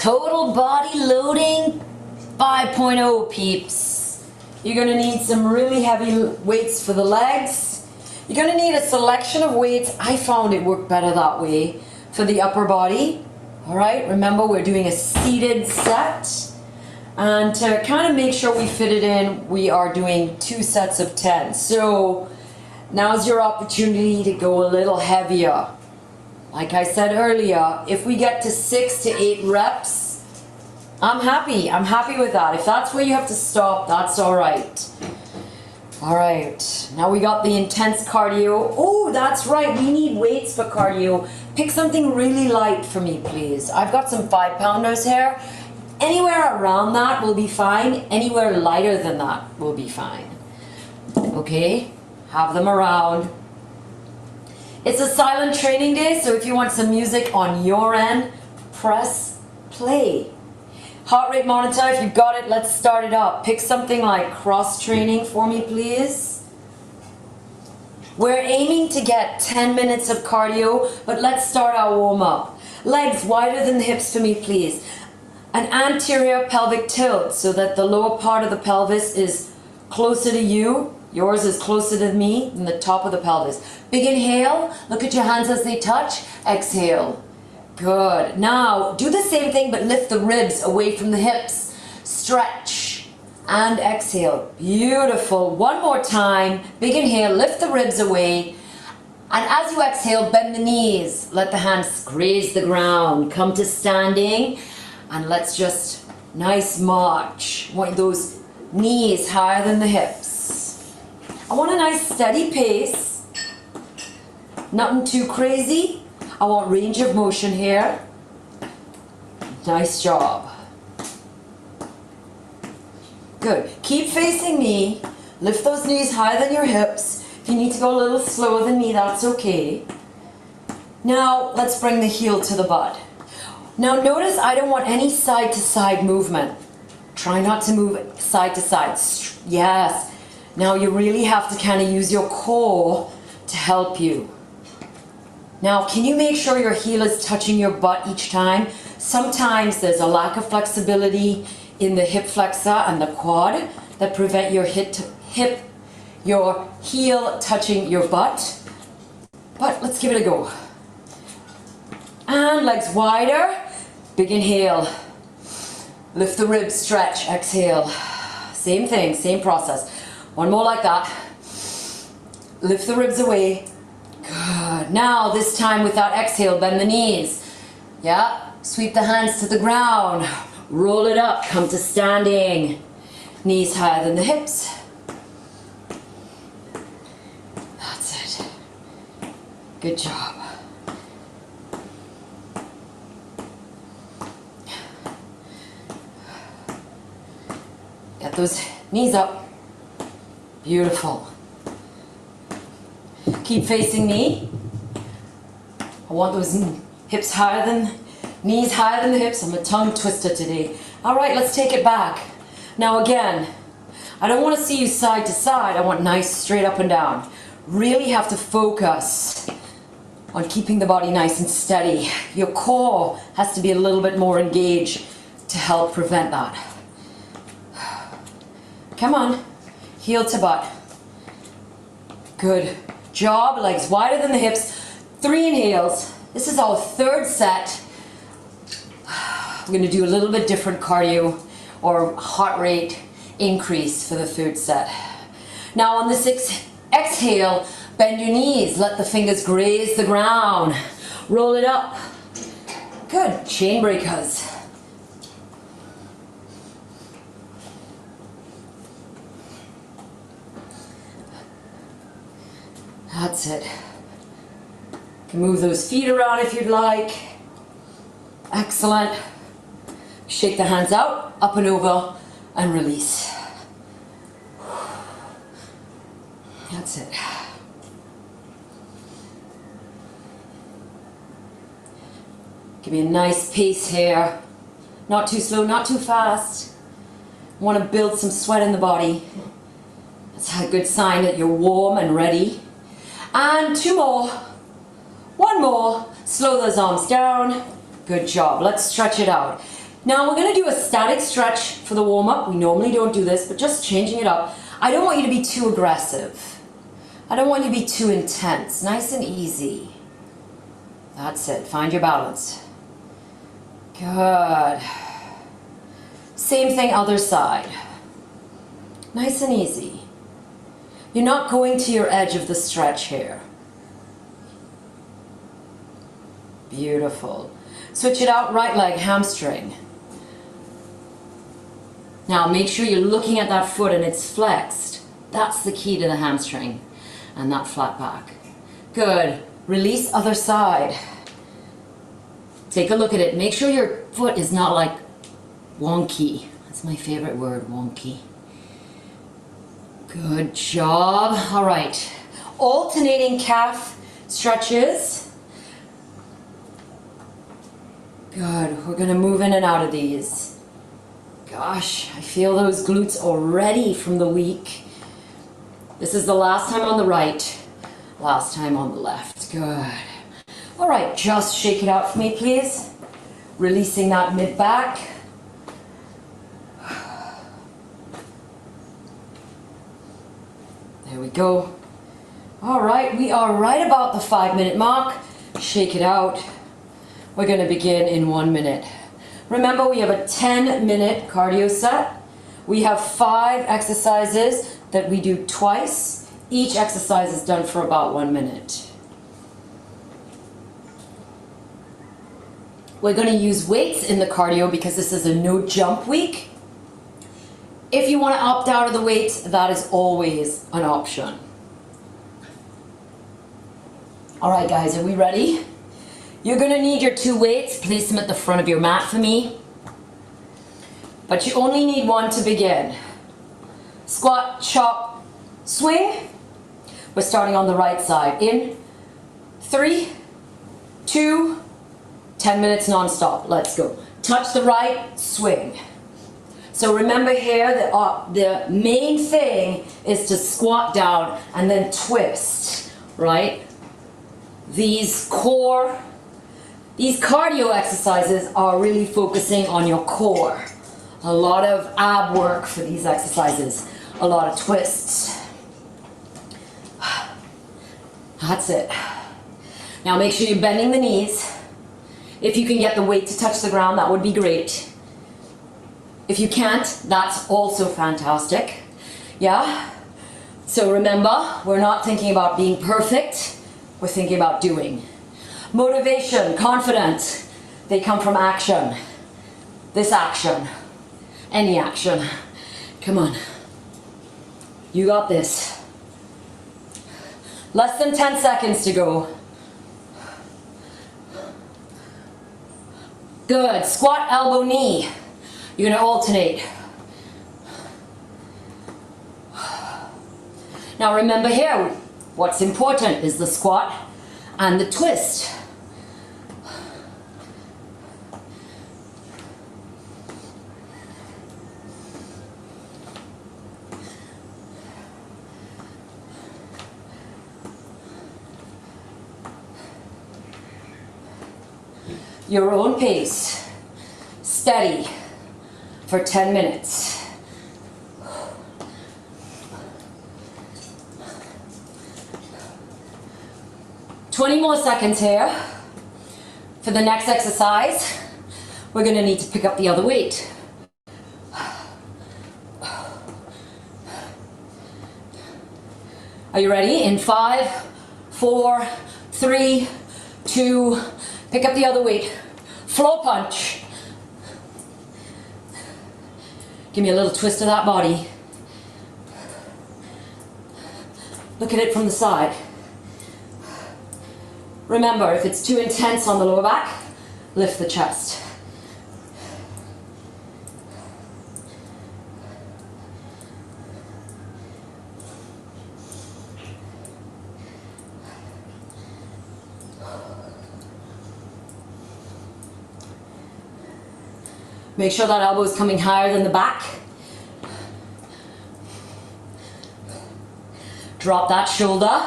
Total body loading 5.0, peeps. You're gonna need some really heavy weights for the legs. You're gonna need a selection of weights. I found it worked better that way for the upper body. All right, remember we're doing a seated set. And to kind of make sure we fit it in, we are doing 2 sets of 10. So now's your opportunity to go a little heavier. Like I said earlier, if we get to 6 to 8 reps, I'm happy with that. If that's where you have to stop, that's all right. All right, now we got the intense cardio. Oh, that's right, we need weights for cardio. Pick something really light for me, please. I've got some 5-pounders here. Anywhere around that will be fine. Anywhere lighter than that will be fine. Okay, have them around. It's a silent training day, so if you want some music on your end, press play. Heart rate monitor, if you've got it, let's start it up. Pick something like cross training for me, please. We're aiming to get 10 minutes of cardio, but let's start our warm up. Legs wider than the hips for me, please. An anterior pelvic tilt so that the lower part of the pelvis is closer to you. Yours is closer to me than the top of the pelvis. Big inhale, look at your hands as they touch. Exhale. Good. Now, do the same thing but lift the ribs away from the hips. Stretch and exhale. Beautiful. One more time. Big inhale, lift the ribs away. And as you exhale, bend the knees. Let the hands graze the ground. Come to standing. And let's just nice march. Want those knees higher than the hips. I want a nice steady pace. Nothing too crazy. I want range of motion here. Nice job. Good. Keep facing me. Lift those knees higher than your hips. If you need to go a little slower than me, that's okay. Now, let's bring the heel to the butt. Now notice I don't want any side to side movement. Try not to move side to side. Yes. Now you really have to kind of use your core to help you. Now can you make sure your heel is touching your butt each time? Sometimes there's a lack of flexibility in the hip flexor and the quad that prevent your your heel touching your butt. But let's give it a go. And legs wider. Big inhale. Lift the ribs, stretch, exhale. Same thing, same process. One more like that. Lift the ribs away. Good. Now, this time with that exhale, bend the knees. Yeah. Sweep the hands to the ground. Roll it up. Come to standing. Knees higher than the hips. That's it. Good job. Get those knees up. Beautiful. Keep facing me. I want those hips higher than, knees higher than the hips. I'm a tongue twister today. All right, let's take it back. Now again, I don't want to see you side to side. I want nice straight up and down. Really have to focus on keeping the body nice and steady. Your core has to be a little bit more engaged to help prevent that. Come on, heel to butt. Good job, legs wider than the hips. 3 inhales. This is our 3rd set. We're gonna do a little bit different cardio or heart rate increase for the 3rd set. Now on the 6th exhale, bend your knees, let the fingers graze the ground. Roll it up. Good, chain breakers. That's it. You can move those feet around if you'd like. Excellent. Shake the hands out, up and over, and release. That's it. Give me a nice pace here. Not too slow, not too fast. Want to build some sweat in the body. That's a good sign that you're warm and ready. And 2 more. 1 more. Slow those arms down. Good job. Let's stretch it out. Now we're going to do a static stretch for the warm-up. We normally don't do this, but just changing it up. I don't want you to be too aggressive. I don't want you to be too intense. Nice and easy. That's it. Find your balance. Good. Same thing, other side. Nice and easy. You're not going to your edge of the stretch here. Beautiful. Switch it out, right leg, hamstring. Now make sure you're looking at that foot and it's flexed. That's the key to the hamstring and that flat back. Good. Release other side. Take a look at it. Make sure your foot is not like wonky. That's my favorite word, wonky. Good job. All right. Alternating calf stretches. Good. We're going to move in and out of these. Gosh, I feel those glutes already from the week. This is the last time on the right, last time on the left. Good. All right, just shake it out for me, please. Releasing that mid back. There we go. All right, we are right about the 5-minute mark. Shake it out. We're going to begin in 1 minute. Remember, we have a 10-minute cardio set. We have 5 exercises that we do twice. Each exercise is done for about 1 minute. We're going to use weights in the cardio because this is a no jump week. If you want to opt out of the weights, that is always an option. All right, guys, are we ready? You're going to need your 2 weights. Place them at the front of your mat for me. But you only need 1 to begin. Squat, chop, swing. We're starting on the right side. In 3, 2, 10 minutes non-stop. Let's go. Touch the right, swing. So remember here, the main thing is to squat down and then twist, right? These cardio exercises are really focusing on your core. A lot of ab work for these exercises. A lot of twists. That's it. Now make sure you're bending the knees. If you can get the weight to touch the ground, that would be great. If you can't, that's also fantastic. Yeah? So remember, we're not thinking about being perfect. We're thinking about doing. Motivation, confidence, they come from action. This action. Any action. Come on. You got this. Less than 10 seconds to go. Good. Squat, elbow, knee. You're going to alternate. Now remember here, what's important is the squat and the twist. Your own pace, steady for 10 minutes. "20 more seconds here. For the next exercise, we're going to need to pick up the other weight. Are you ready? In 5, 4, 3, 2, pick up the other weight. Floor punch. Give me a little twist of that body. Look at it from the side. Remember, if it's too intense on the lower back, lift the chest. Make sure that elbow is coming higher than the back. Drop that shoulder.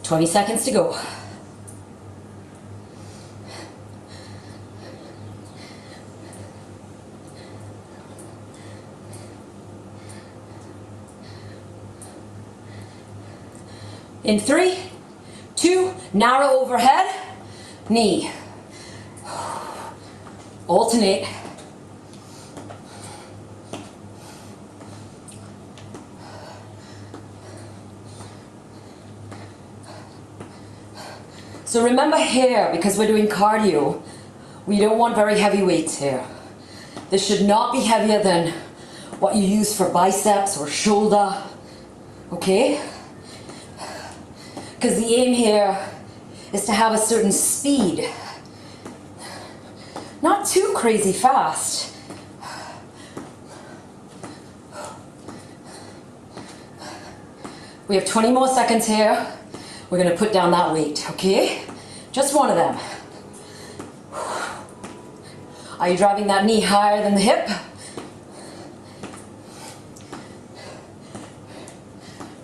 20 seconds to go. In 3, 2, narrow overhead, knee. Alternate. So remember here, because we're doing cardio, we don't want very heavy weights here. This should not be heavier than what you use for biceps or shoulder, okay? Because the aim here is to have a certain speed. Not too crazy fast. We have 20 more seconds here. We're gonna put down that weight, okay? Just one of them. Are you driving that knee higher than the hip?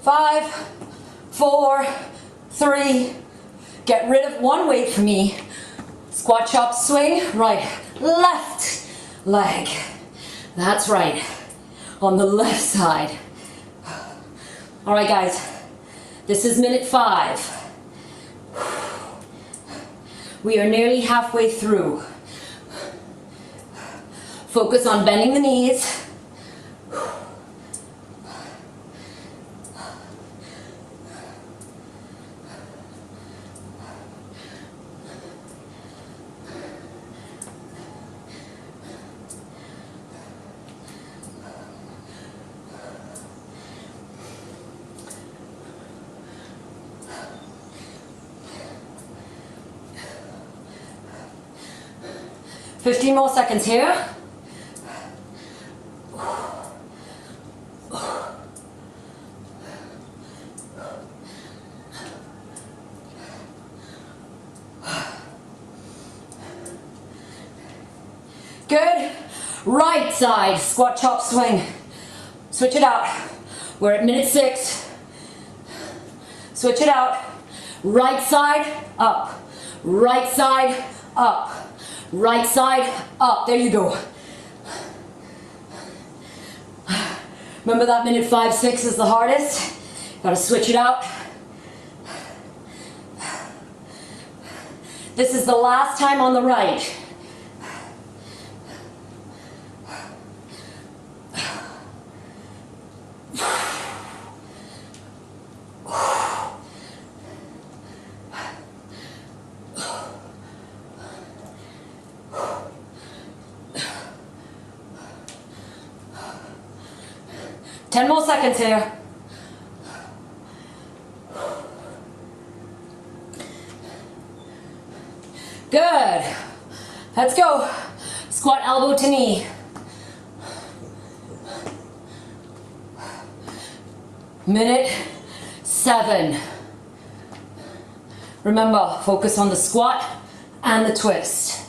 5, 4, 3. Get rid of one weight for me. Squat, chop, swing, right, left leg. That's right, on the left side. All right, guys, this is minute 5. We are nearly halfway through. Focus on bending the knees. Fifteen more seconds here. Good. Right side, squat, chop, swing. Switch it out. We're at minute 6. Switch it out. Right side, up. Right side, up. Right side, up. There you go. Remember that minute 5, 6 is the hardest. Gotta switch it out. This is the last time on the right. Ten more seconds here. Good. Let's go. Squat elbow to knee. Minute 7. Remember, focus on the squat and the twist.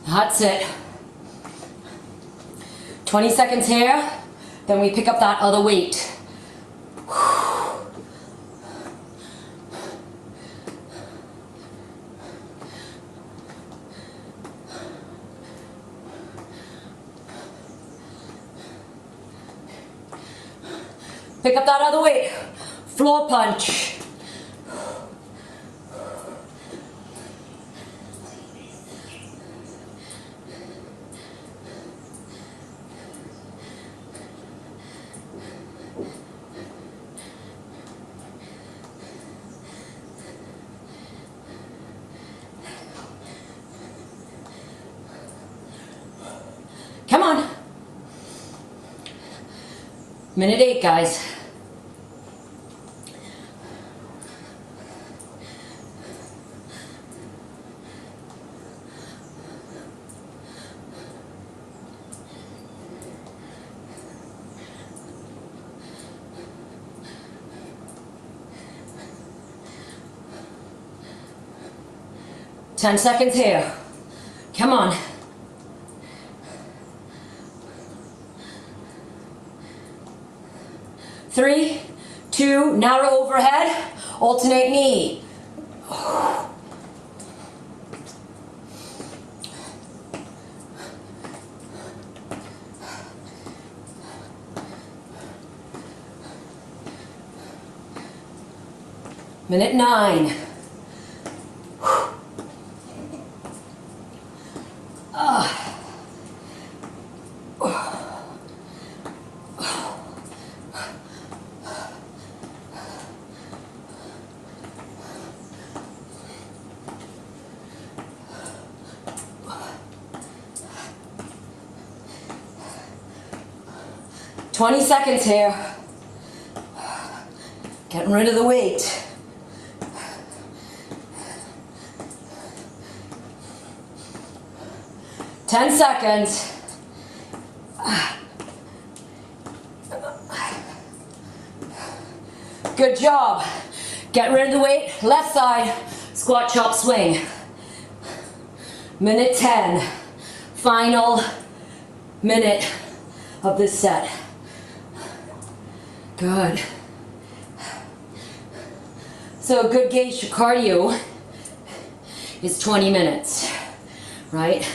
That's it. 20 seconds here, then we pick up that other weight. Pick up that other weight. Floor punch. Come on. Minute 8, guys. Ten seconds here. Come on. 3, 2, narrow overhead, alternate knee. Minute 9. Ah. 20 seconds here. Getting rid of the weight. Ten seconds. Good job. Get rid of the weight. Left side. Squat, chop, swing. Minute 10. Final minute of this set. Good. So a good gauge for cardio is 20 minutes, right?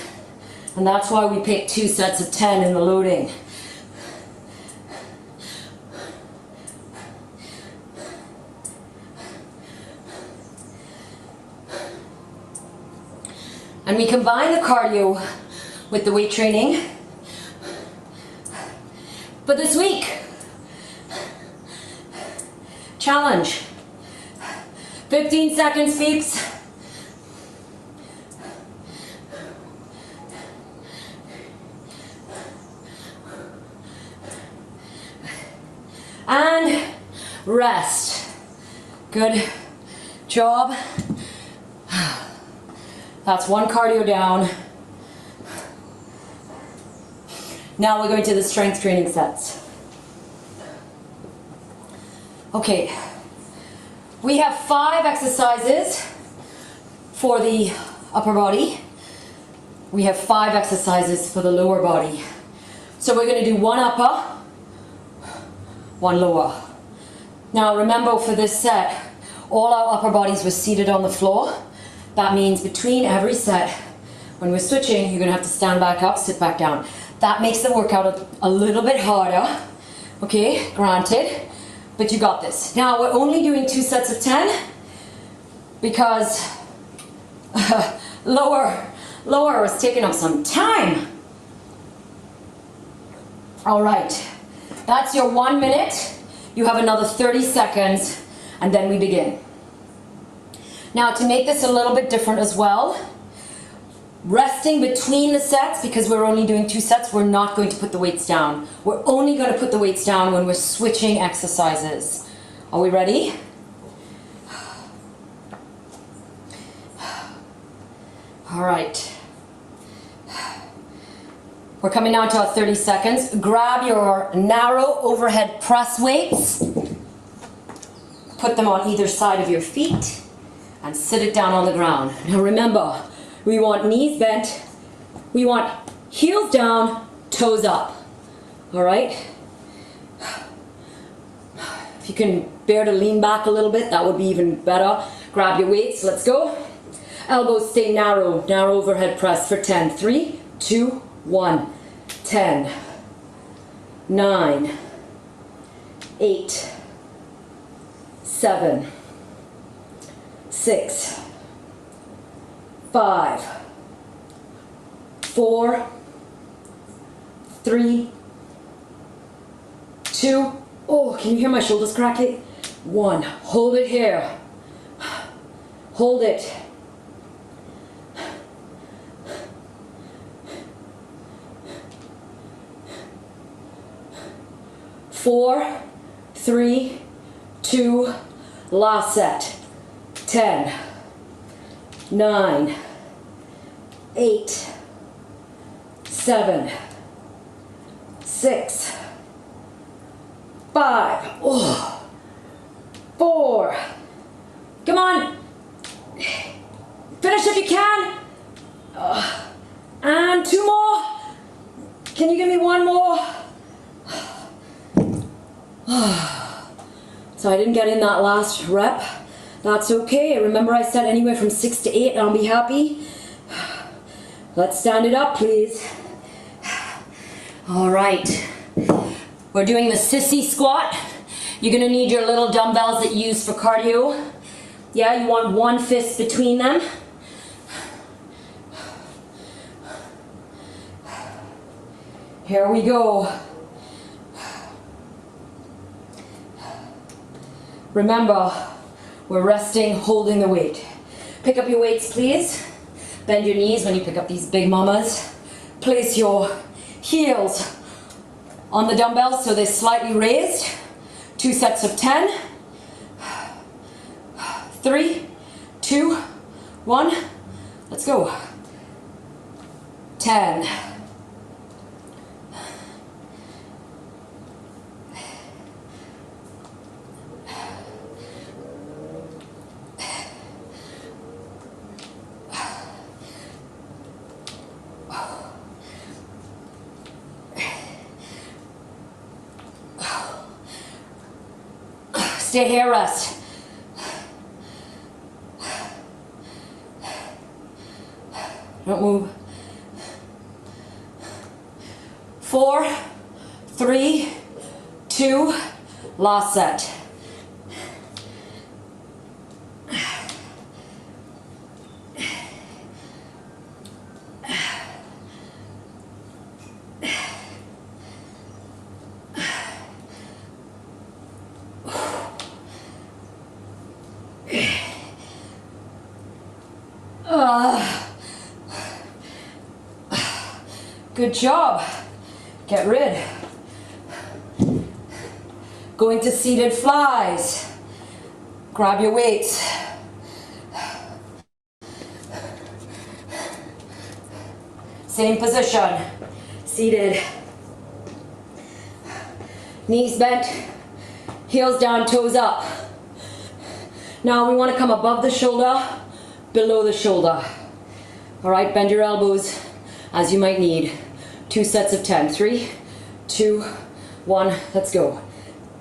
And that's why we pick 2 sets of 10 in the loading. And we combine the cardio with the weight training. But this week, challenge. 15 seconds, peeps. And rest. Good job. That's one cardio down. Now we're going to the strength training sets. Okay, we have 5 exercises for the upper body. We have 5 exercises for the lower body. So we're going to do 1 upper, 1 lower. Now remember, for this set, all our upper bodies were seated on the floor. That means between every set, when we're switching, you're going to have to stand back up, sit back down. That makes the workout a little bit harder, okay, granted, but you got this. Now we're only doing 2 sets of 10 because lower is taking up some time. All right, that's your 1 minute. You have another 30 seconds and then we begin. Now to make this a little bit different as well, resting between the sets, because we're only doing 2 sets, we're not going to put the weights down. We're only going to put the weights down when we're switching exercises. Are we ready? All right. We're coming down to our 30 seconds. Grab your narrow overhead press weights. Put them on either side of your feet and sit it down on the ground. Now remember, we want knees bent, we want heels down, toes up. All right? If you can bear to lean back a little bit, that would be even better. Grab your weights, let's go. Elbows stay narrow, narrow overhead press for 10. 3, 2, 1. 10, 9, 8, 7, 6, 5, 4, 3, 2, oh, can you hear my shoulders crackling? 1, hold it here, hold it. 4, 3, 2, last set. 10, 9, 8, 7, 6, 5, oh, 4, come on, finish if you can, and 2 more, can you give me 1 more? So I didn't get in that last rep. That's okay. Remember I said anywhere from 6 to 8 and I'll be happy. Let's stand it up, please. All right. We're doing the sissy squat. You're gonna need your little dumbbells that you use for cardio. Yeah, you want one fist between them. Here we go. Remember, we're resting, holding the weight. Pick up your weights, please. Bend your knees when you pick up these big mamas. Place your heels on the dumbbells so they're slightly raised. 2 sets of 10. 3, 2, 1. Let's go. 10. 5. Stay here, rest. 'Don't move. 4, 3, 2, last set. Good job. Get rid. Go into seated flies. Grab your weights. Same position. Seated. Knees bent. Heels down, toes up. Now we want to come above the shoulder, below the shoulder. All right, bend your elbows as you might need. 2 sets of 10. 3, 2, 1. Let's go.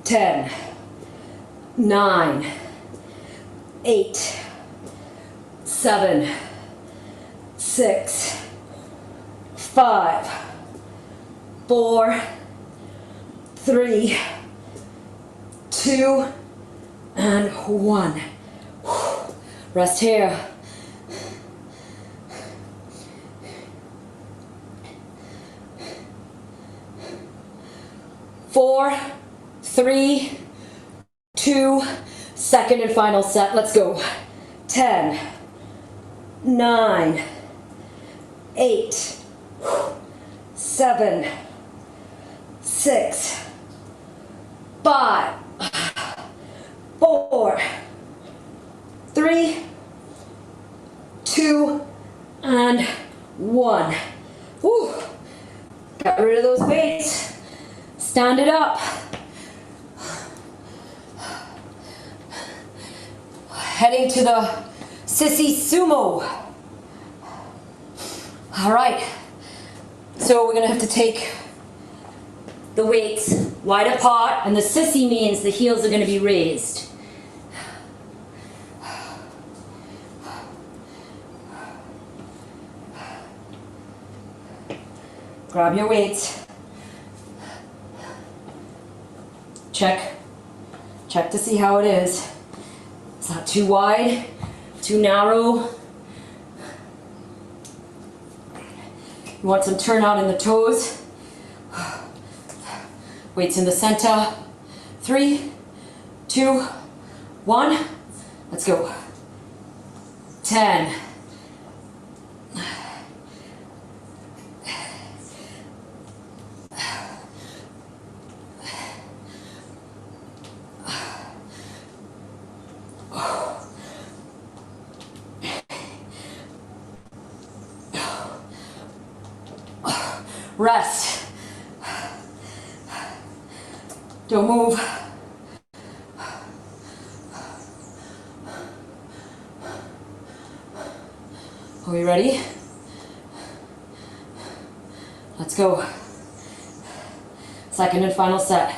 10, 9, 8, 7, 6, 5, 4, 3, 2, and 1. Rest here. Four, 3, 2, second and final set. Let's go. 10, 9, 8, 7, 6, 5, 4, 3, 2, and 1. Woo. Got rid of those weights. Stand it up. Heading to the sissy sumo. All right. So we're gonna have to take the weights wide apart, and the sissy means the heels are gonna be raised. Grab your weights. Check to see how it is. It's not too wide, too narrow. You want some turnout in the toes. Weights in the center. 3, 2, 1. Let's go. 10. 5. Rest. Don't move. Are we ready? Let's go. Second and final set.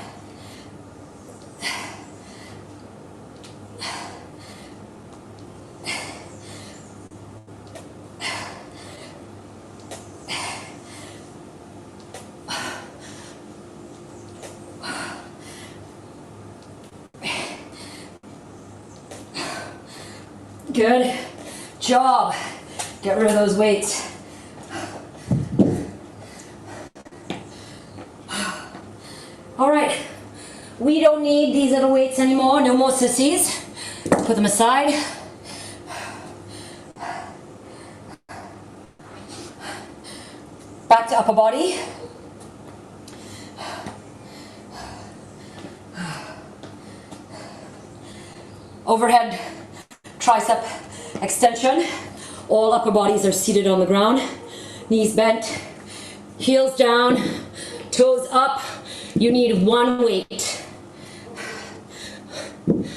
Good job. Get rid of those weights. All right, we don't need these little weights anymore. No more sissies. Put them aside. Back to upper body. Overhead tricep extension. All upper bodies are seated on the ground. Knees bent, heels down, toes up. You need one weight.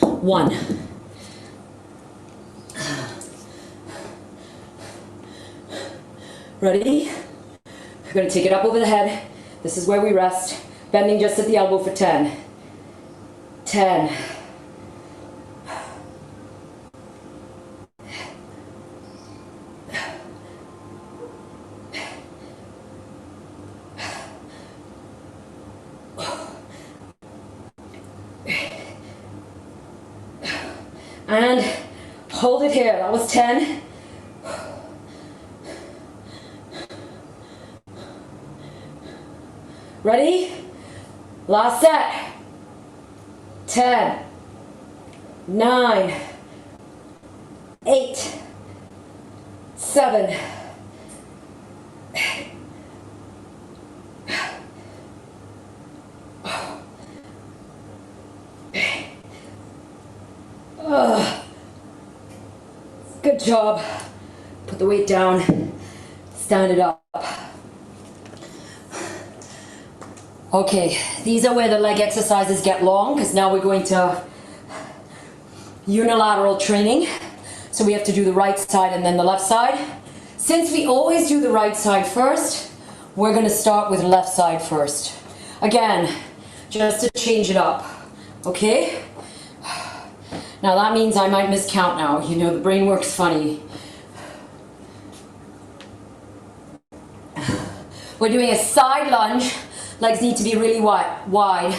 One. Ready? We're going to take it up over the head. This is where we rest. Bending just at the elbow for 10. 10. And hold it here. That was 10. Ready? Last set. 10, 9, 8, 7, 8. Good job. Put the weight down. Stand it up. Okay, these are where the leg exercises get long, because now we're going to unilateral training. So we have to do the right side and then the left side. Since we always do the right side first, we're going to start with left side first. Again, just to change it up. Okay? Now that means I might miscount now. You know, the brain works funny. We're doing a side lunge. Legs need to be really wide.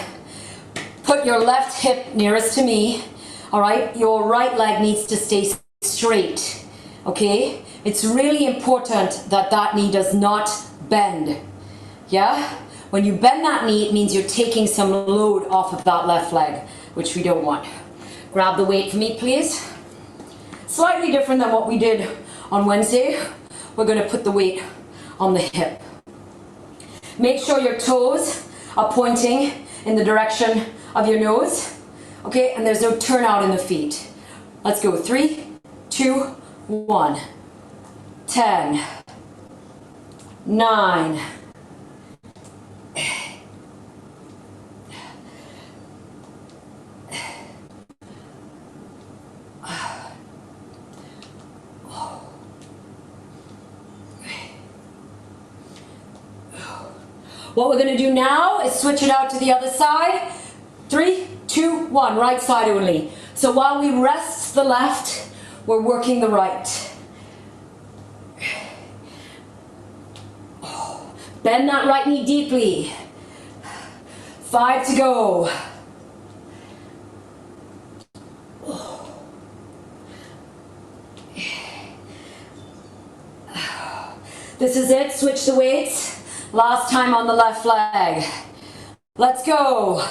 Put your left hip nearest to me. All right? Your right leg needs to stay straight. Okay? It's really important that that knee does not bend. Yeah? When you bend that knee, it means you're taking some load off of that left leg, which we don't want. Grab the weight for me, please. Slightly different than what we did on Wednesday. We're going to put the weight on the hip. Make sure your toes are pointing in the direction of your nose. Okay, and there's no turnout in the feet. Let's go. 3, 2, 1. 10, 9, 'What we're going to do now is switch it out to the other side. 3, 2, 1. Right side only. So while we rest the left, we're working the right. Bend that right knee deeply. 5 to go. This is it. Switch the weights. Last time on the left leg. Let's go.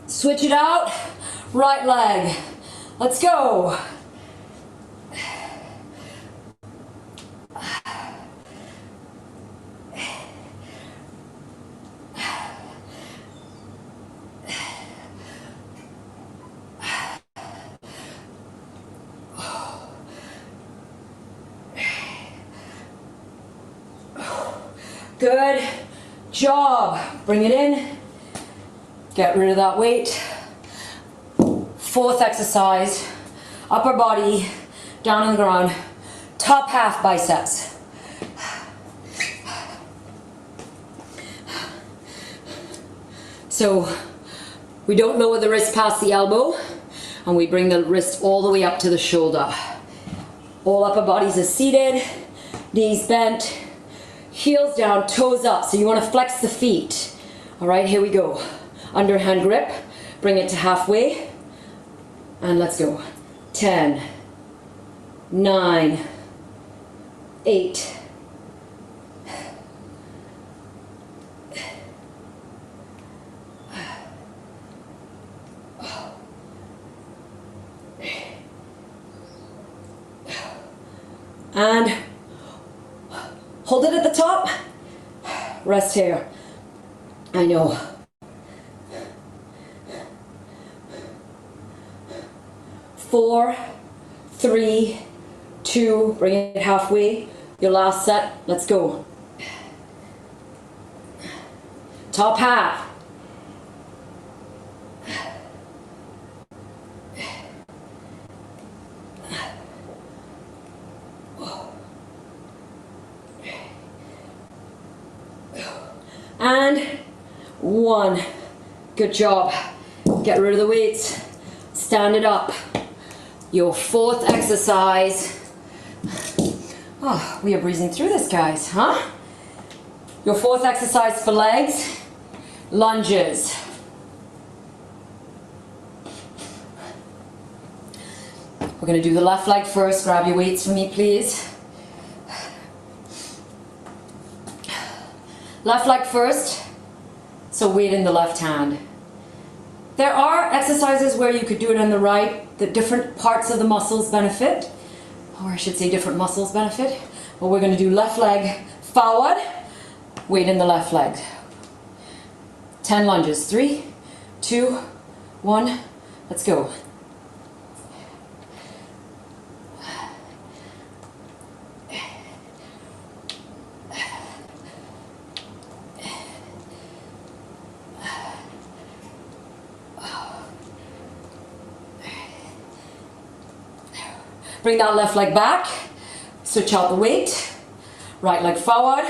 Switch it out. Right leg. Let's go. Good job. Bring it in. Get rid of that weight. 4th exercise. Upper body, down on the ground. Top half biceps. So We don't lower the wrist past the elbow, and we bring the wrist all the way up to the shoulder. All upper bodies are seated, knees bent, heels down, toes up. So you want to flex the feet. All right, here we go. Underhand grip, bring it to halfway, and let's go. 10, 9, 8, and hold it at the top, rest here. I know. 4, 3, 2, bring it halfway. Your last set, let's go. Top half. And 1. Good job. Get rid of the weights. Stand it up. Your 4th exercise. Oh, we are breezing through this, guys, huh? Your 4th exercise for legs, lunges. We're going to do the left leg first. Grab your weights for me, please. Left leg first, so weight in the left hand. There are exercises where you could do it on the right. The different parts of the muscles benefit, or I should say different muscles benefit. But we're going to do left leg forward, weight in the left leg. 10 lunges. 3, 2, 1, let's go. Bring that left leg back, switch out the weight, right leg forward,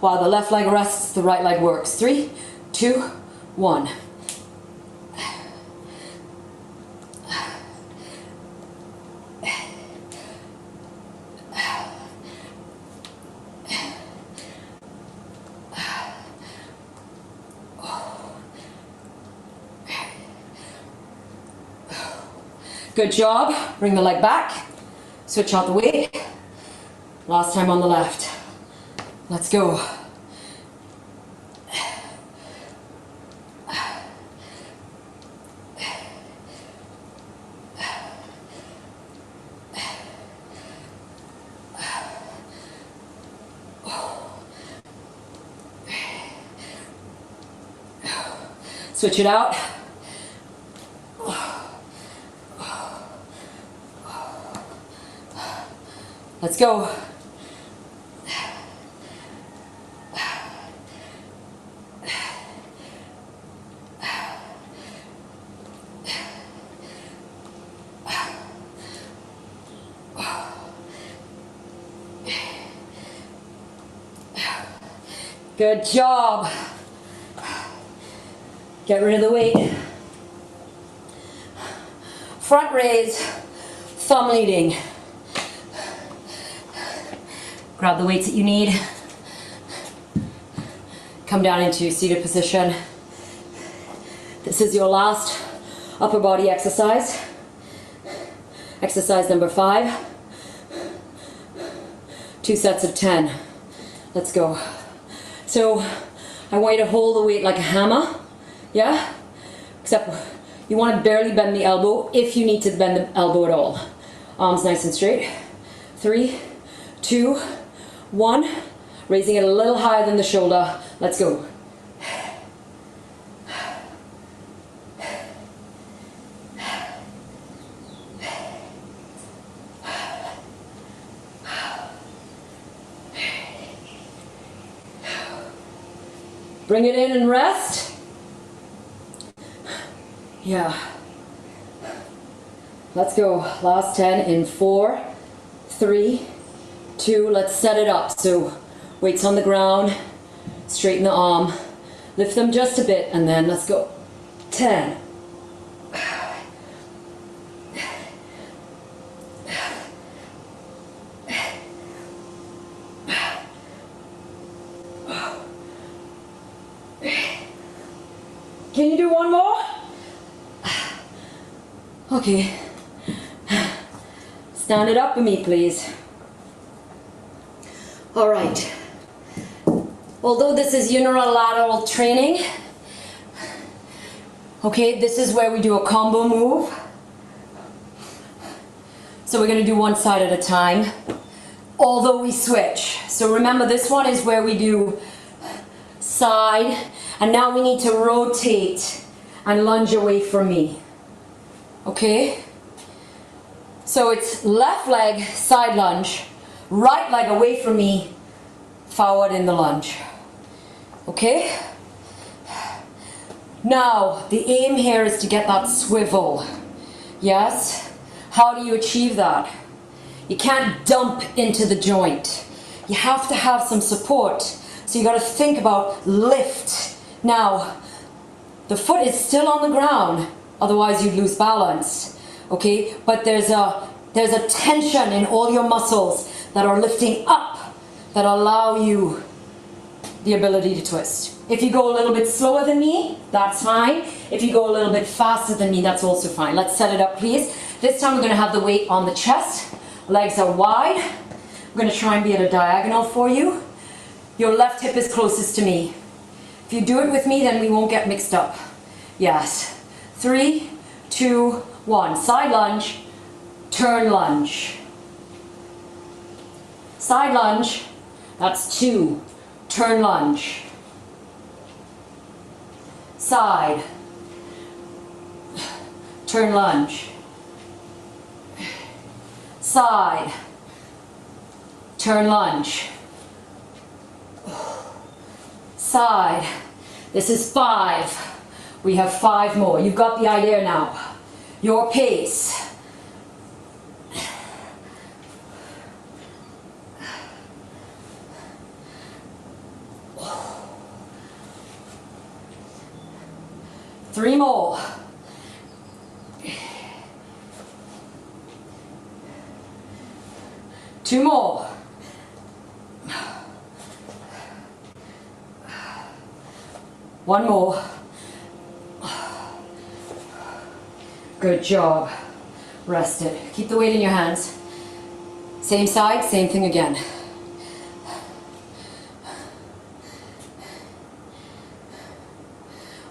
while the left leg rests, the right leg works. 3, 2, 1. Good job. Bring the leg back. Switch out the weight. Last time on the left. Let's go. Switch it out. Let's go. Good job. Get rid of the weight. Front raise, thumb leading. Grab the weights that you need. Come down into seated position. This is your last upper body exercise. Exercise number 5. 2 sets of 10. Let's go. So I want you to hold the weight like a hammer. Yeah? Except you want to barely bend the elbow if you need to bend the elbow at all. Arms nice and straight. 3, 2, 1. Raising it a little higher than the shoulder. Let's go. Bring it in and rest. Yeah. Let's go. Last 10 in 4, 3, 2. Let's set it up. So weights on the ground. Straighten the arm. Lift them just a bit and then let's go. 10, Can you do one more? Okay. Stand it up for me, please. All right. Although this is unilateral training, okay, this is where we do a combo move. So we're gonna do one side at a time, although we switch. So remember, this one is where we do side, and now we need to rotate and lunge away from me. Okay? So it's left leg, side lunge, right leg away from me, forward in the lunge. Okay? Now, the aim here is to get that swivel. Yes? How do you achieve that? You can't dump into the joint. You have to have some support. So you got to think about lift. Now, the foot is still on the ground, otherwise you'd lose balance. Okay? But there's a tension in all your muscles that are lifting up that allow you the ability to twist. If you go a little bit slower than me, that's fine. If you go a little bit faster than me, that's also fine. Let's set it up, please. This time we're going to have the weight on the chest. Legs are wide. I'm going to try and be at a diagonal for you. Your left hip is closest to me. If you do it with me, then we won't get mixed up. Yes. 3, 2, 1. Side lunge, turn lunge. Side lunge, that's 2. Turn lunge. Side. Turn lunge. Side. Turn lunge. Side. This is 5. We have 5 more. You've got the idea now. Your pace. Three more. Two more. One more. Good job. Rest it. Keep the weight in your hands. Same side, same thing again.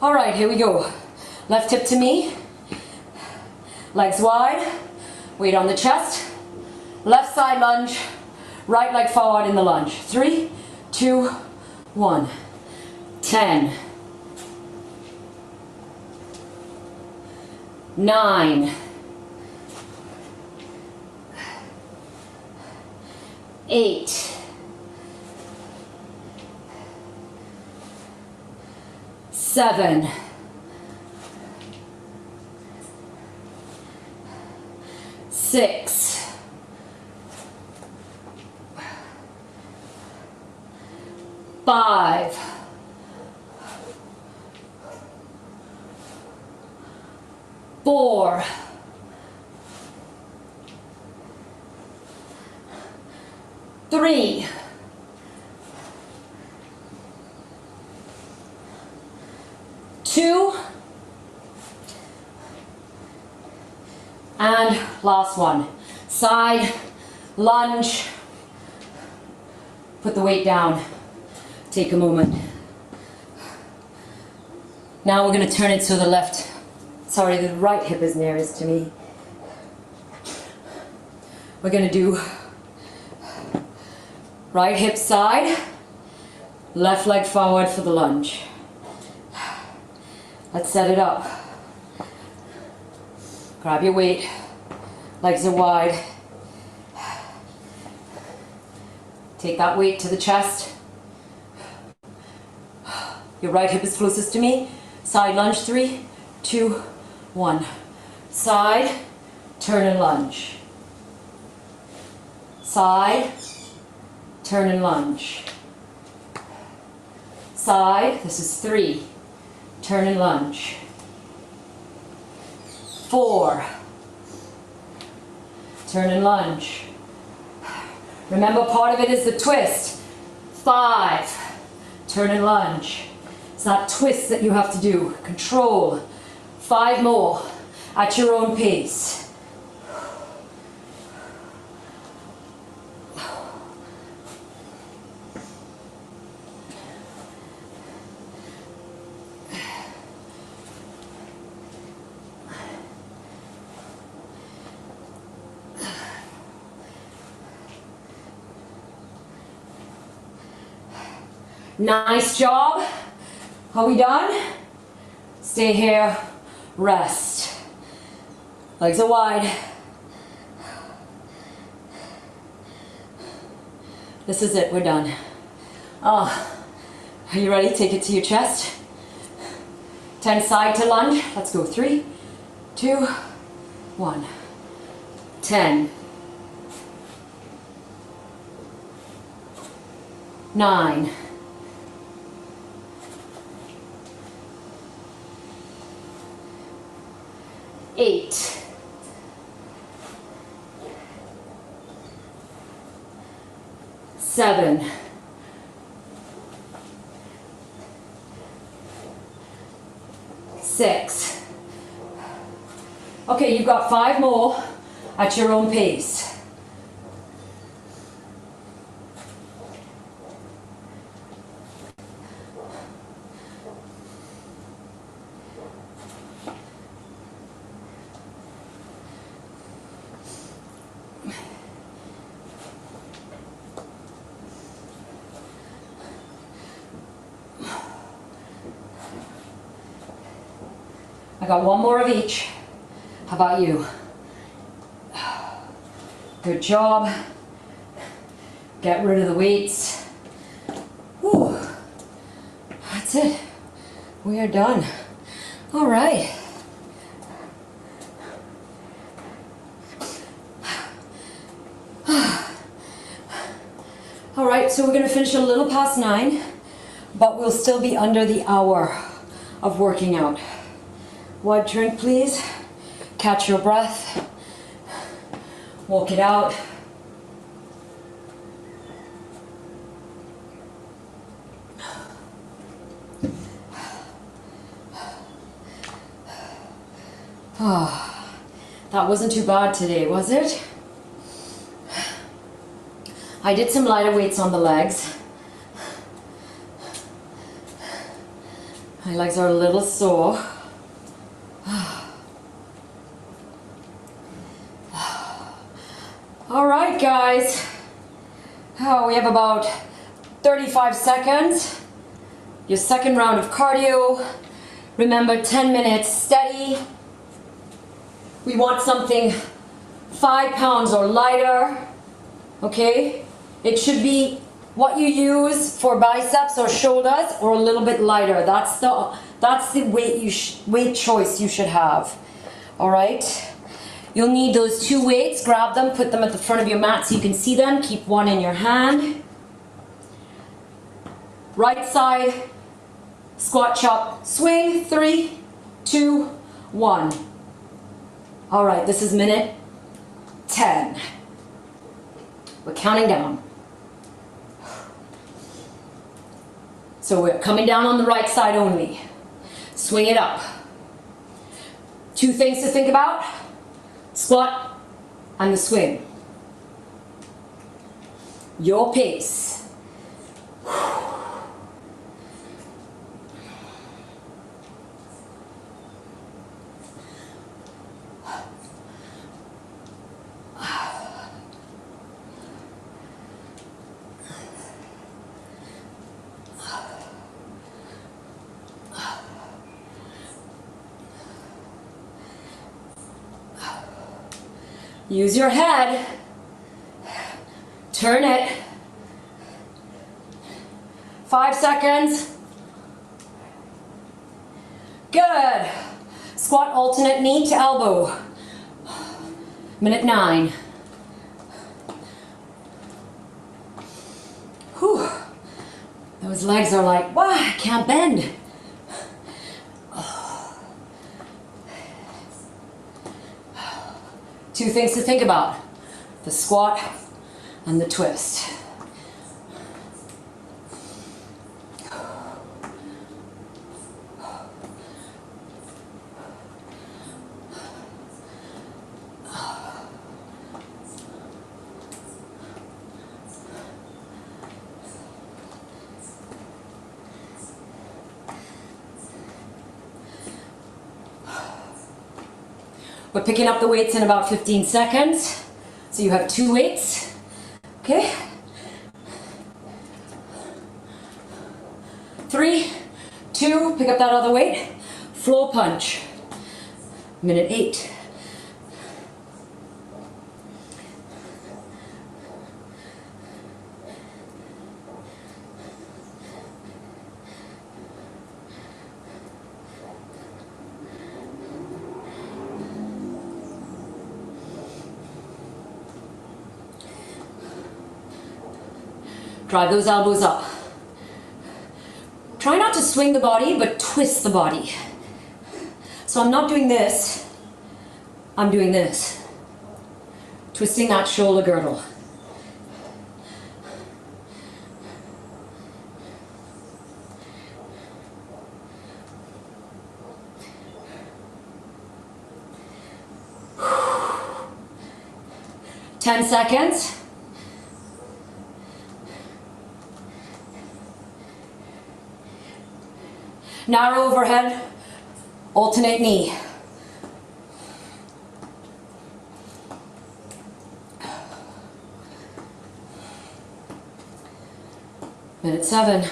All right, here we go. Left hip to me. Legs wide. Weight on the chest. Left side lunge. Right leg forward in the lunge. 3, 2, 1. 10. 9. 8. 7. 6. 5. 4. 3. 2. And last one. Side, lunge. Put the weight down. Take a moment. Now we're going to turn it so the right hip is nearest to me. We're going to do right hip side, left leg forward for the lunge. Let's set it up. Grab your weight, legs are wide. Take that weight to the chest. Your right hip is closest to me. Side lunge, 3, 2, 1. Side, turn and lunge. Side, turn and lunge. Side, this is 3. Turn and lunge. 4. Turn and lunge. Remember, part of it is the twist. 5. Turn and lunge. It's that twist that you have to do. Control. 5 more at your own pace. Nice job. Are we done? Stay here, rest. Legs are wide. This is it, we're done. Are you ready? Take it to your chest. 10 side to lunge. Let's go. 3, 2, 1. 10. 9. 8. 7. 6. Okay, you've got 5 more at your own pace. I got 1 more of each. How about you? Good job. Get rid of the weights. Whew. That's it. We are done. All right. All right, so we're going to finish a little past 9, but we'll still be under the hour of working out. One drink, please. Catch your breath. Walk it out. Oh, that wasn't too bad today, was it? I did some lighter weights on the legs. My legs are a little sore. All right, guys. Oh, we have about 35 seconds. Your second round of cardio. Remember, 10 minutes steady. We want something 5 pounds or lighter, okay? It should be what you use for biceps or shoulders or a little bit lighter. That's the weight choice you should have, all right? You'll need those 2 weights. Grab them, put them at the front of your mat so you can see them. Keep one in your hand. Right side, squat, chop, swing. 3, 2, 1. All right, this is minute 10. We're counting down. So we're coming down on the right side only. Swing it up. 2 things to think about. Squat and the swing. Your pace. Use your head. Turn it. 5 seconds. Good. Squat alternate knee to elbow. Minute 9. Whew. Those legs are like, wow, I can't bend. 2 things to think about. The squat and the twist. 1, We're picking up the weights in about 15 seconds. So you have 2 weights. Okay? 3, 2, pick up that other weight. Floor punch. Minute 8. Drive those elbows up. Try not to swing the body, but twist the body. So I'm not doing this, I'm doing this. Twisting that shoulder girdle. Ten seconds. Narrow overhead, alternate knee. Minute 7.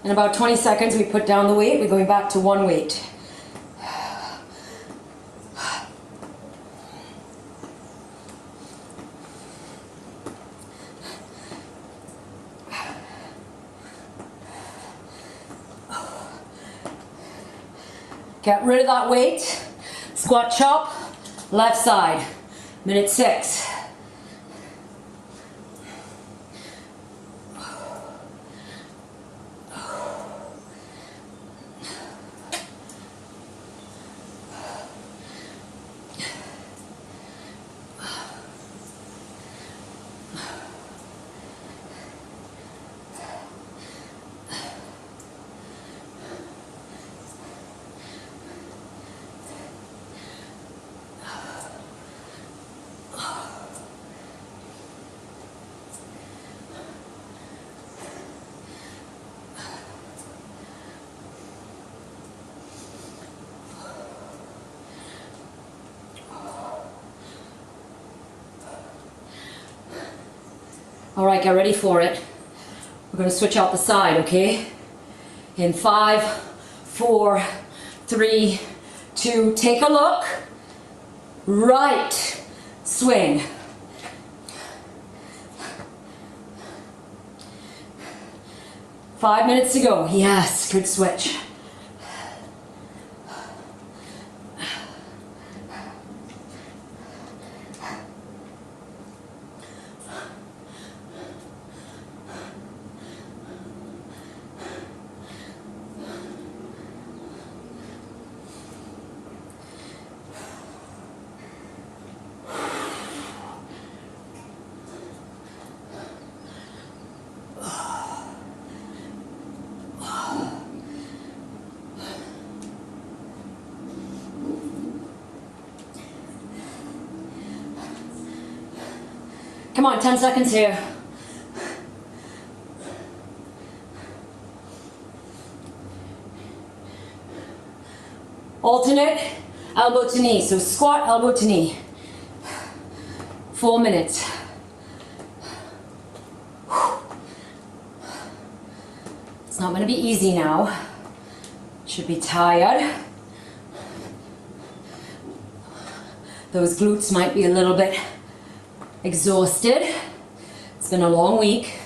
In about 20 seconds, we put down the weight. We're going back to 1 weight. Get rid of that weight. Squat chop, left side. Minute 6. All right, get ready for it. We're going to switch out the side, okay? In 5, 4, 3, 2, take a look. Right, swing. Five minutes to go. Yes, good switch. Come on, 10 seconds here. Alternate, elbow to knee. So squat, elbow to knee. 4 minutes. It's not going to be easy now. Should be tired. Those glutes might be a little bit exhausted. It's been a long week.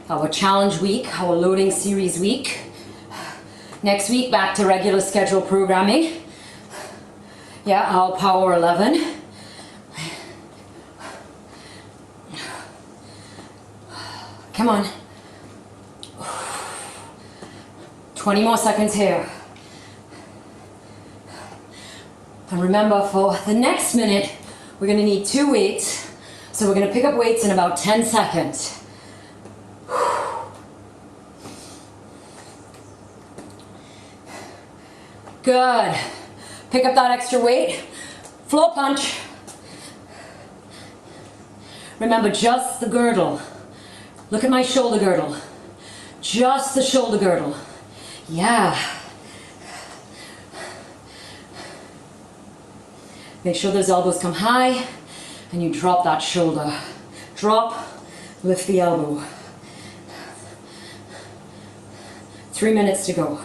Our challenge week, our loading series week. Next week, back to regular schedule programming. Yeah, our Power 11. Come on. 20 more seconds here. And remember, for the next minute, We're gonna need 2 weights. So we're gonna pick up weights in about 10 seconds. Good. Pick up that extra weight. Floor punch. Remember, just the girdle. Look at my shoulder girdle. Just the shoulder girdle. Yeah. Make sure those elbows come high and you drop that shoulder. Drop, lift the elbow. 3 minutes to go.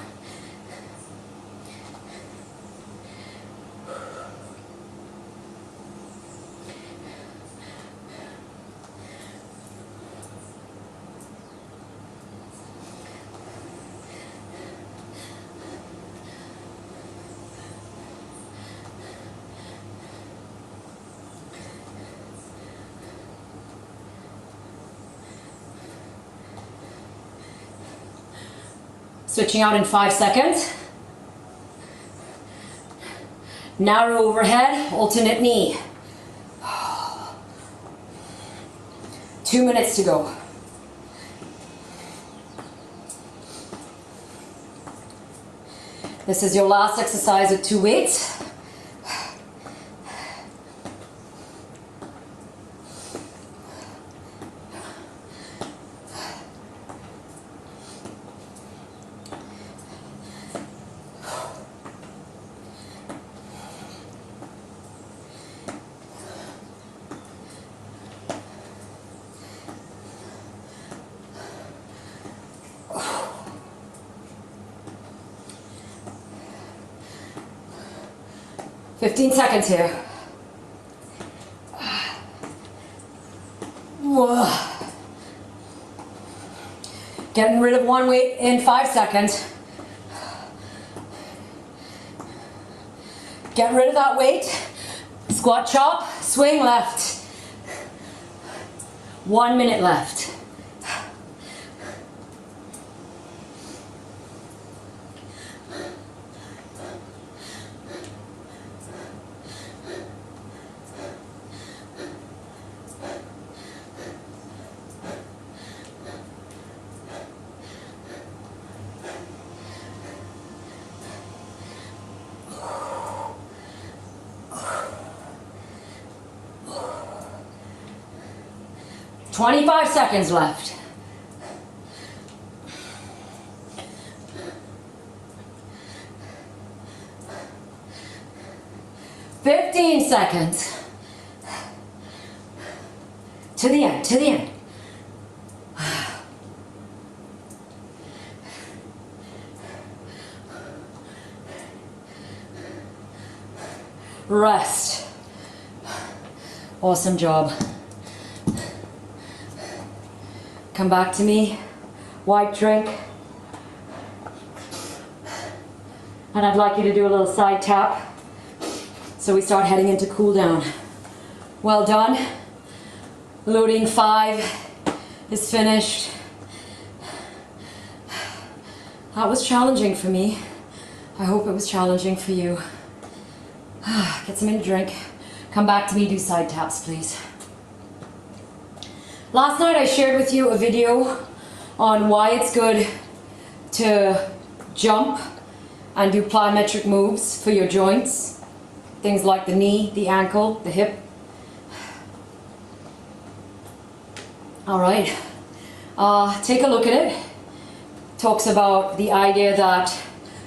Switching out in 5 seconds. Narrow overhead, alternate knee. 2 minutes to go. This is your last exercise with 2 weights. Fifteen seconds here. Whoa. Getting rid of one weight in 5 seconds. Get rid of that weight. Squat chop, swing left. 1 minute left. Twenty-five seconds left. Fifteen seconds. To the end, to the end. Rest. Awesome job. Come back to me, white drink. And I'd like you to do a little side tap so we start heading into cool down. Well done. Loading 5 is finished. That was challenging for me. I hope it was challenging for you. Get something to drink. Come back to me, do side taps, please. Last night I shared with you a video on why it's good to jump and do plyometric moves for your joints. Things like the knee, the ankle, the hip. Alright, take a look at it. Talks about the idea that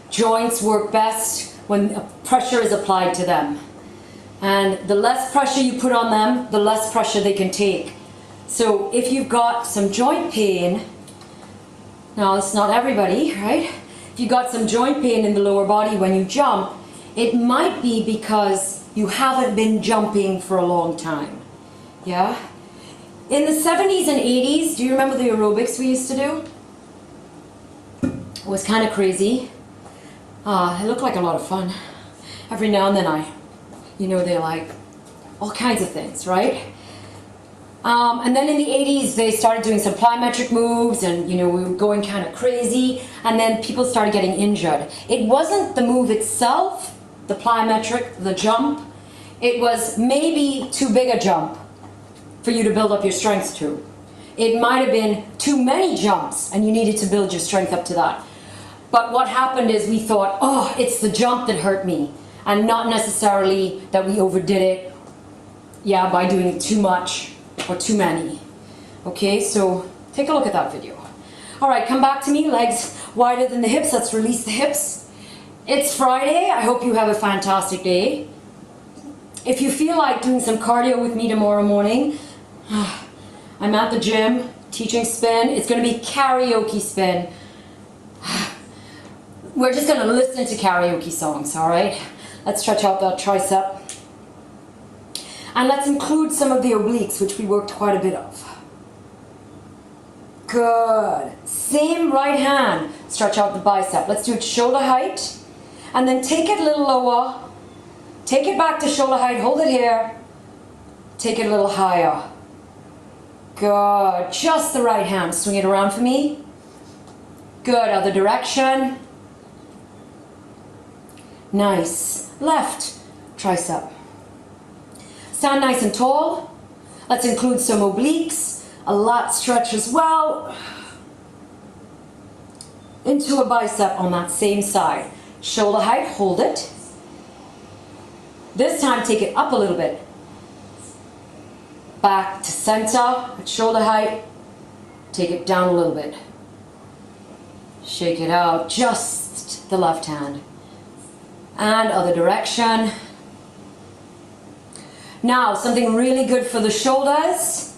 joints work best when pressure is applied to them. And the less pressure you put on them, the less pressure they can take. So if you've got some joint pain, now it's not everybody, right? If you've got some joint pain in the lower body when you jump, it might be because you haven't been jumping for a long time, yeah? In the 70s and 80s, do you remember the aerobics we used to do? It was kind of crazy. It looked like a lot of fun. Every now and then they're like all kinds of things, right? And then in the 80s, they started doing some plyometric moves and, we were going kind of crazy. And then people started getting injured. It wasn't the move itself, the plyometric, the jump. it was maybe too big a jump for you to build up your strength to. It might have been too many jumps and you needed to build your strength up to that. But what happened is we thought, oh, it's the jump that hurt me, and not necessarily that we overdid it, yeah, by doing too much or too many. Okay, so take a look at that video. All right, come back to me, legs wider than the hips. Let's release the hips. It's Friday. I hope you have a fantastic day. If you feel like doing some cardio with me tomorrow morning, I'm at the gym teaching spin. It's going to be karaoke spin. We're just going to listen to karaoke songs, all right? Let's stretch out that tricep. And let's include some of the obliques, which we worked quite a bit of. Good. Same right hand. Stretch out the bicep. Let's do it shoulder height. And then take it a little lower. Take it back to shoulder height. Hold it here. Take it a little higher. Good. Just the right hand. Swing it around for me. Good. Other direction. Nice. Left tricep. Stand nice and tall. Let's include some obliques. A lat stretch as well. Into a bicep on that same side. Shoulder height. Hold it. This time take it up a little bit. Back to center at shoulder height. Take it down a little bit. Shake it out. Just the left hand. And other direction. Now, something really good for the shoulders.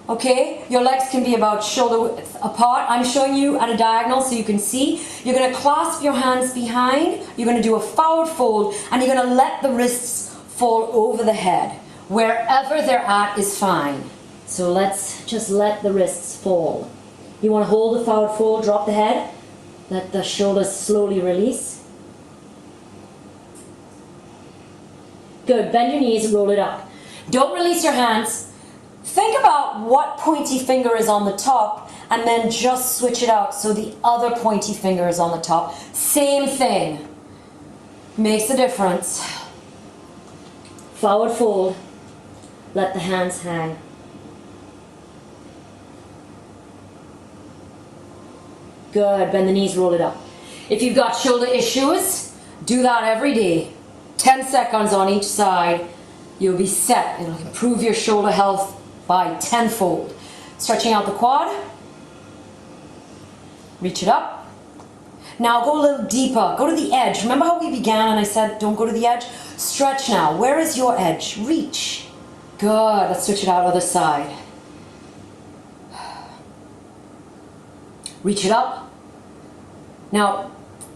Okay, your legs can be about shoulder width apart. I'm showing you at a diagonal so you can see. You're going to clasp your hands behind. You're going to do a forward fold, and you're going to let the wrists fall over the head. Wherever they're at is fine. So let's just let the wrists fall. You want to hold the forward fold, drop the head. Let the shoulders slowly release. Good, bend your knees and roll it up. Don't release your hands. Think about what pointy finger is on the top and then just switch it out so the other pointy finger is on the top. Same thing. Makes a difference. Forward fold. Let the hands hang. Good, bend the knees, roll it up. If you've got shoulder issues, do that every day. 10 seconds on each side. You'll be set. It'll improve your shoulder health by tenfold. Stretching out the quad. Reach it up. Now go a little deeper. Go to the edge. Remember how we began and I said don't go to the edge? Stretch now. Where is your edge? Reach. Good. Let's switch it out other side. Reach it up. Now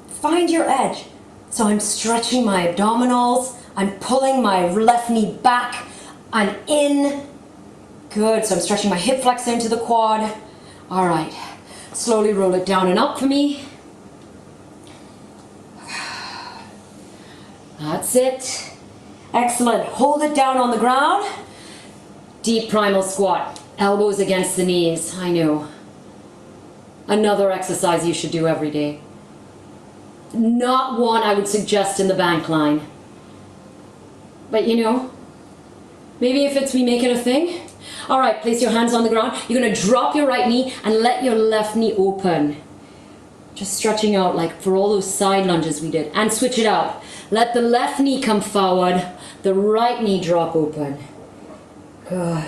find your edge. So I'm stretching my abdominals. I'm pulling my left knee back. I'm in. Good. So I'm stretching my hip flexor into the quad. All right. Slowly roll it down and up for me. That's it. Excellent. Hold it down on the ground. Deep primal squat. Elbows against the knees. I know. Another exercise you should do every day. Not one I would suggest in the bank line. But you know, maybe if it's me making a thing. All right, place your hands on the ground. You're going to drop your right knee and let your left knee open. Just stretching out like for all those side lunges we did. And switch it out. Let the left knee come forward. The right knee drop open. Good.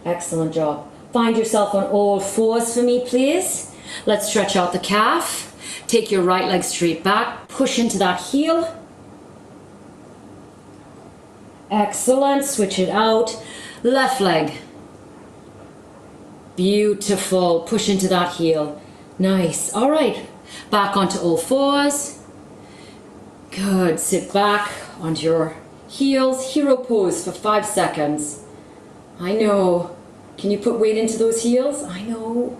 Excellent job. Find yourself on all fours for me, please. Let's stretch out the calf. Take your right leg straight back. Push into that heel. Excellent. Switch it out. Left leg. Beautiful. Push into that heel. Nice. All right. Back onto all fours. Good. Sit back onto your heels. Hero pose for 5 seconds. I know. Can you put weight into those heels? I know.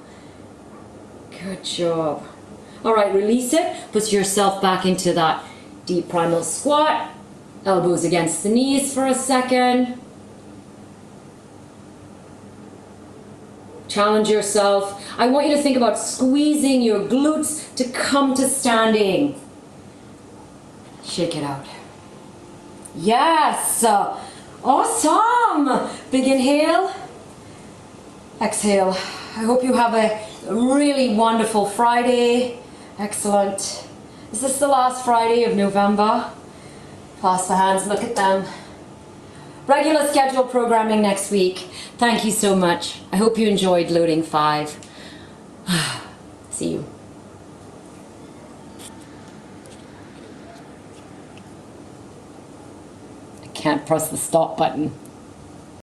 Good job. All right, release it. Put yourself back into that deep primal squat. Elbows against the knees for a second. Challenge yourself. I want you to think about squeezing your glutes to come to standing. Shake it out. Yes. Awesome. Big inhale. Exhale. I hope you have a really wonderful Friday. Excellent. Is this the last Friday of November? Pass the hands, look at them. Regular schedule programming next week. Thank you so much. I hope you enjoyed loading 5. See you. I can't press the stop button.